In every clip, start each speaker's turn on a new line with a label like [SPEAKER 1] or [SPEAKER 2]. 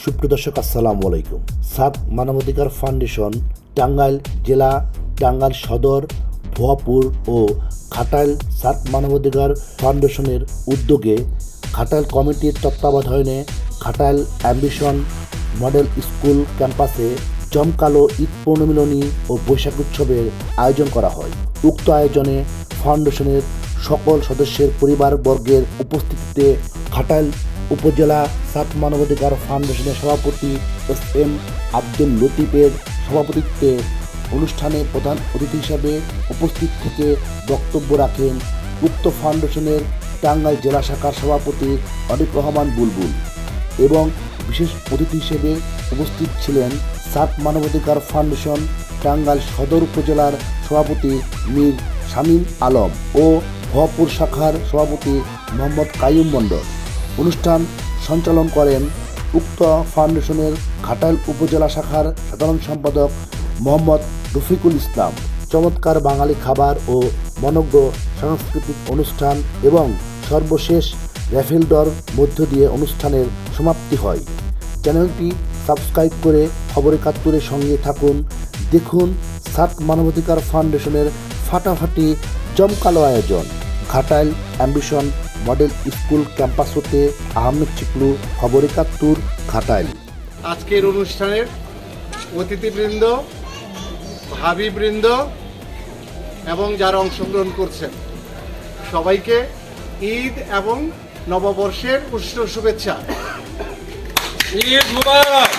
[SPEAKER 1] সুপ্রিয় দর্শক, আসসালামু আলাইকুম। সাত মানবাধিকার ফাউন্ডেশন টাঙ্গাইল জেলা, টাঙ্গাইল সদর, ভুয়াপুর ও ঘাটাইল সাত মানবাধিকার ফাউন্ডেশনের উদ্যোগে ঘাটাইল কমিটির তত্ত্বাবধানে ঘাটাইল অ্যাম্বিশন মডেল স্কুল ক্যাম্পাসে জমকালো ঈদ পূর্ণমিলনী ও বৈশাখ উৎসবের আয়োজন করা হয়। উক্ত আয়োজনে ফাউন্ডেশনের সকল সদস্যের পরিবারবর্গের উপস্থিতিতে ঘাটাইল উপজেলা সাত মানবাধিকার ফাউন্ডেশনের সভাপতি SM আব্দুল লতিফের সভাপতিত্বে অনুষ্ঠানে প্রধান অতিথি হিসাবে উপস্থিত থেকে বক্তব্য রাখেন উক্ত ফাউন্ডেশনের টাঙ্গাইল জেলা শাখার সভাপতি অনিক রহমান বুলবুল এবং বিশেষ অতিথি হিসেবে উপস্থিত ছিলেন সাত মানবাধিকার ফাউন্ডেশন টাঙ্গাইল সদর উপজেলার সভাপতি মীর শামীম আলম ও ভুয়াপুর শাখার সভাপতি মোহাম্মদ কাইয়ুম মণ্ডল। অনুষ্ঠান সঞ্চালন করেন উক্ত ফাউন্ডেশনের ঘাটাইল উপজেলা শাখার সাধারণ সম্পাদক মোহাম্মদ রফিকুল ইসলাম। চমৎকার বাঙালি খাবার ও মনোজ্ঞ সাংস্কৃতিক অনুষ্ঠান এবং সর্বশেষ র্যাফেল ড্রর মধ্য দিয়ে অনুষ্ঠানের সমাপ্তি হয়। চ্যানেলটি সাবস্ক্রাইব করে খবর ৭১-এর সঙ্গে থাকুন। দেখুন সাত মানবাধিকার ফাউন্ডেশনের ফাটাফাটি জমকালো আয়োজন। Ghatail ambition model school campus হতে আহমেদ চিকলু, খবর ৭১, ঘাটাইল।
[SPEAKER 2] আজকের অনুষ্ঠানের অতিথিবৃন্দ, ভাবিবৃন্দ এবং যারা অংশগ্রহণ করছেন সবাইকে ঈদ এবং নববর্ষের উষ্ণ শুভেচ্ছা। ঈদ মুবারক।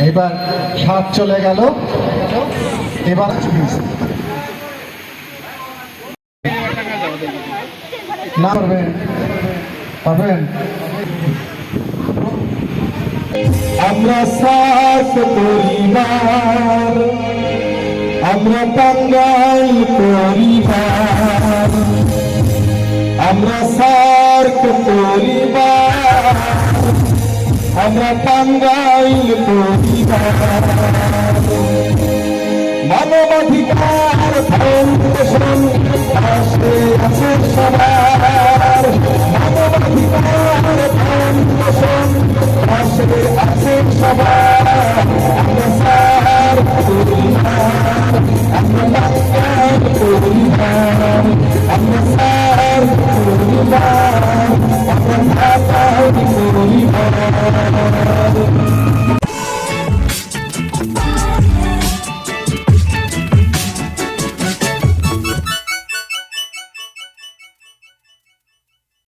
[SPEAKER 3] এবার সাত চলে গেল। এবার না পারবেন।
[SPEAKER 4] আমরা সাত পরিবার, আমরা টাঙ্গাইল পরিবার, আমরা সার্ক পরিবার, আমরা টাঙ্গাইল পরিবার। মানবাধিকার ফাউন্ডেশন পাশে আছে সবার, মানবাধিকার ফাউন্ডেশন পাশে আছে সবার। আমরা